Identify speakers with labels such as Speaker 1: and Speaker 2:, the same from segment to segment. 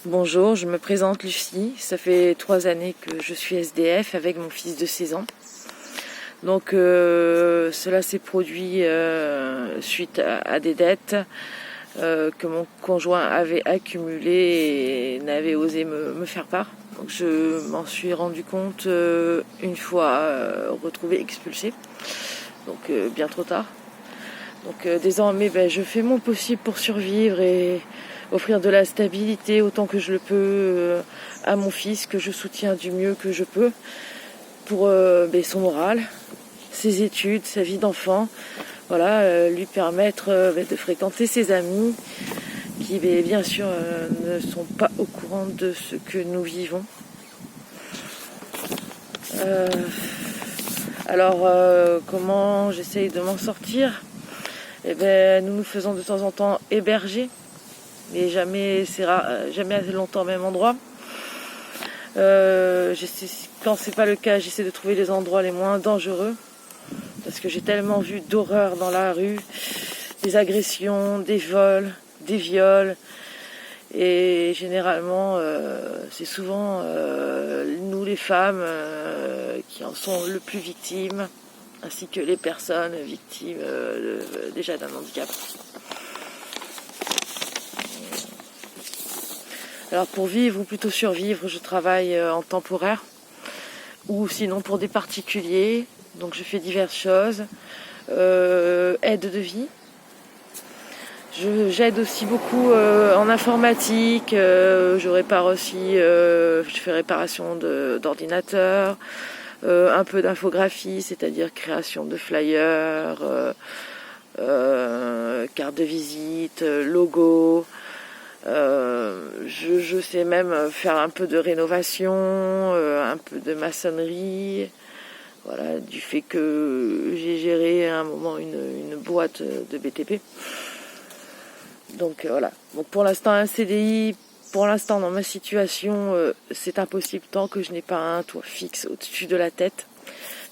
Speaker 1: Bonjour, je me présente Lucie. Ça fait 3 années que je suis SDF avec mon fils de 16 ans. Donc cela s'est produit suite à des dettes que mon conjoint avait accumulées et n'avait osé me faire part. Donc je m'en suis rendu compte une fois retrouvé expulsé. Donc bien trop tard. Donc désormais je fais mon possible pour survivre et offrir de la stabilité autant que je le peux à mon fils, que je soutiens du mieux que je peux pour son moral, ses études, sa vie d'enfant, voilà, lui permettre de fréquenter ses amis qui bien sûr ne sont pas au courant de ce que nous vivons. Alors comment j'essaye de m'en sortir? Nous nous faisons de temps en temps héberger, mais jamais assez longtemps au même endroit. Quand c'est pas le cas, j'essaie de trouver les endroits les moins dangereux, parce que j'ai tellement vu d'horreurs dans la rue, des agressions, des vols, des viols, et généralement c'est souvent nous les femmes qui en sont le plus victimes, ainsi que les personnes victimes déjà d'un handicap. Alors pour vivre ou plutôt survivre, je travaille en temporaire ou sinon pour des particuliers. Donc je fais diverses choses. Aide de vie. J'aide aussi beaucoup en informatique. Je répare aussi, je fais réparation d'ordinateurs, un peu d'infographie, c'est-à-dire création de flyers, cartes de visite, logos. Je sais même faire un peu de rénovation, un peu de maçonnerie. Voilà, du fait que j'ai géré à un moment une boîte de BTP. Donc voilà. Donc pour l'instant un CDI, pour l'instant dans ma situation, c'est impossible tant que je n'ai pas un toit fixe au-dessus de la tête.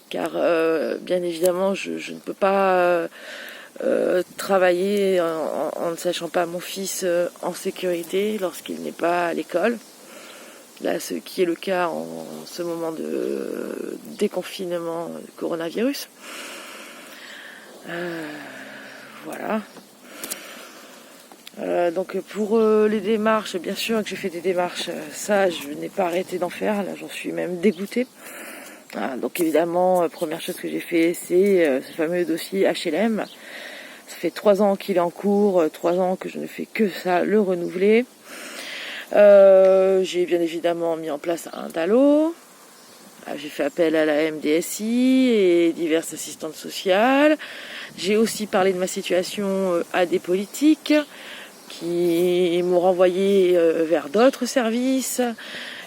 Speaker 1: Car bien évidemment je ne peux pas travailler en ne sachant pas mon fils en sécurité lorsqu'il n'est pas à l'école. Là, ce qui est le cas en ce moment de déconfinement du coronavirus. Voilà. Donc pour les démarches, bien sûr que j'ai fait des démarches, ça je n'ai pas arrêté d'en faire, là j'en suis même dégoûtée. Donc évidemment, première chose que j'ai fait, c'est ce fameux dossier HLM. Ça fait 3 ans qu'il est en cours, 3 ans que je ne fais que ça, le renouveler. J'ai bien évidemment mis en place un DALO. J'ai fait appel à la MDSI et diverses assistantes sociales. J'ai aussi parlé de ma situation à des politiques qui m'ont renvoyé vers d'autres services,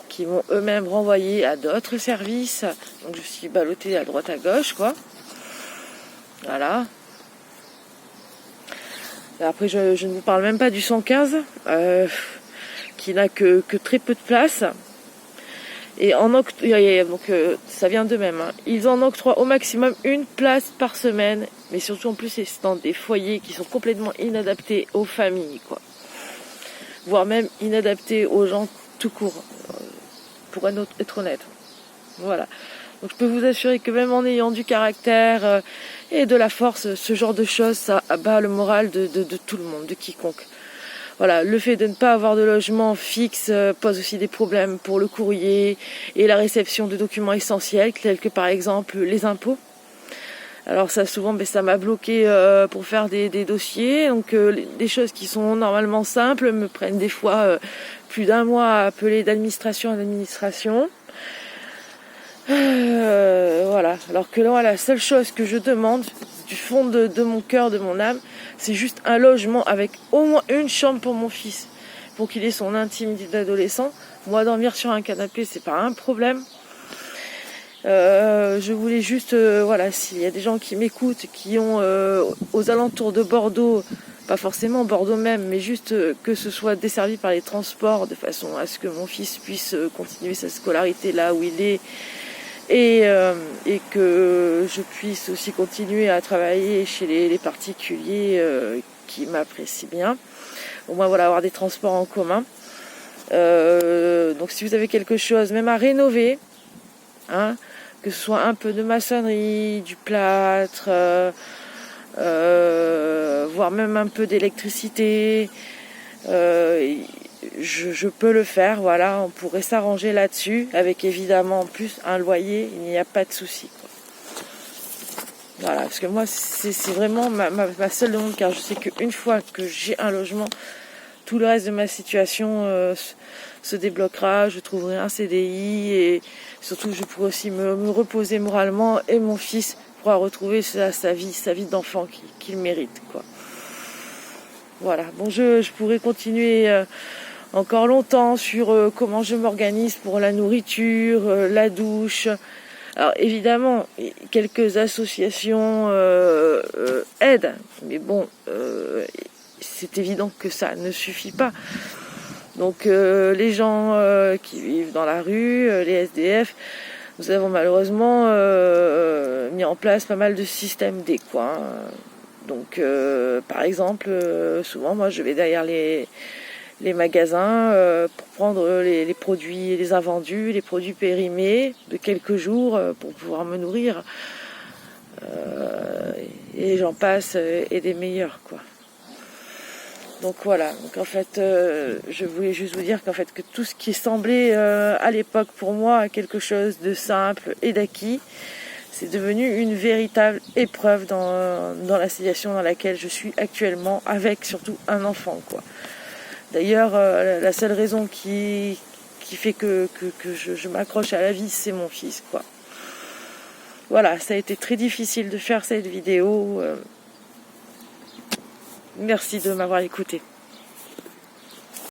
Speaker 1: qui m'ont eux-mêmes renvoyé à d'autres services. Donc je suis ballottée à droite à gauche, quoi. Voilà. Après, je ne vous parle même pas du 115, qui n'a que très peu de place. Et donc ça vient d'eux-mêmes. Hein. Ils en octroient au maximum une place par semaine, mais surtout en plus c'est dans des foyers qui sont complètement inadaptés aux familles, quoi. Voire même inadaptés aux gens tout court, pour être honnête. Voilà. Donc je peux vous assurer que même en ayant du caractère et de la force, ce genre de choses, ça abat le moral de tout le monde, de quiconque. Voilà, le fait de ne pas avoir de logement fixe pose aussi des problèmes pour le courrier et la réception de documents essentiels, tels que par exemple les impôts. Alors ça souvent, ça m'a bloqué pour faire des dossiers. Donc des choses qui sont normalement simples me prennent des fois plus d'1 mois à appeler d'administration en administration. Voilà. Alors que là, la seule chose que je demande du fond de mon cœur, de mon âme, c'est juste un logement avec au moins une chambre pour mon fils, pour qu'il ait son intimité d'adolescent. Moi, dormir sur un canapé, c'est pas un problème. Je voulais juste, voilà, s'il y a des gens qui m'écoutent, qui ont aux alentours de Bordeaux, pas forcément Bordeaux même, mais juste que ce soit desservi par les transports, de façon à ce que mon fils puisse continuer sa scolarité là où il est, et que je puisse aussi continuer à travailler chez les particuliers qui m'apprécient bien. Au moins voilà, avoir des transports en commun. Donc si vous avez quelque chose, même à rénover, hein, que ce soit un peu de maçonnerie, du plâtre, voire même un peu d'électricité, je peux le faire, voilà, on pourrait s'arranger là-dessus, avec évidemment en plus un loyer, il n'y a pas de souci, quoi. Voilà, parce que moi c'est vraiment ma seule demande, car je sais qu'une fois que j'ai un logement, tout le reste de ma situation se débloquera, je trouverai un CDI et surtout je pourrai aussi me reposer moralement et mon fils pourra retrouver sa vie d'enfant qu'il mérite, quoi. Voilà, bon je pourrais continuer encore longtemps sur comment je m'organise pour la nourriture, la douche. Alors évidemment, quelques associations aident, mais bon, c'est évident que ça ne suffit pas. Donc les gens qui vivent dans la rue, les SDF, nous avons malheureusement mis en place pas mal de systèmes d'aide, quoi, hein. Donc par exemple, souvent moi je vais derrière les magasins pour prendre les produits, les invendus, les produits périmés de quelques jours pour pouvoir me nourrir. Et j'en passe et des meilleurs, quoi. Donc voilà, donc en fait je voulais juste vous dire qu'en fait que tout ce qui semblait à l'époque pour moi quelque chose de simple et d'acquis, c'est devenu une véritable épreuve dans la situation dans laquelle je suis actuellement, avec surtout un enfant, quoi. D'ailleurs, la seule raison qui fait que je m'accroche à la vie, c'est mon fils, quoi. Voilà, ça a été très difficile de faire cette vidéo. Merci de m'avoir écouté.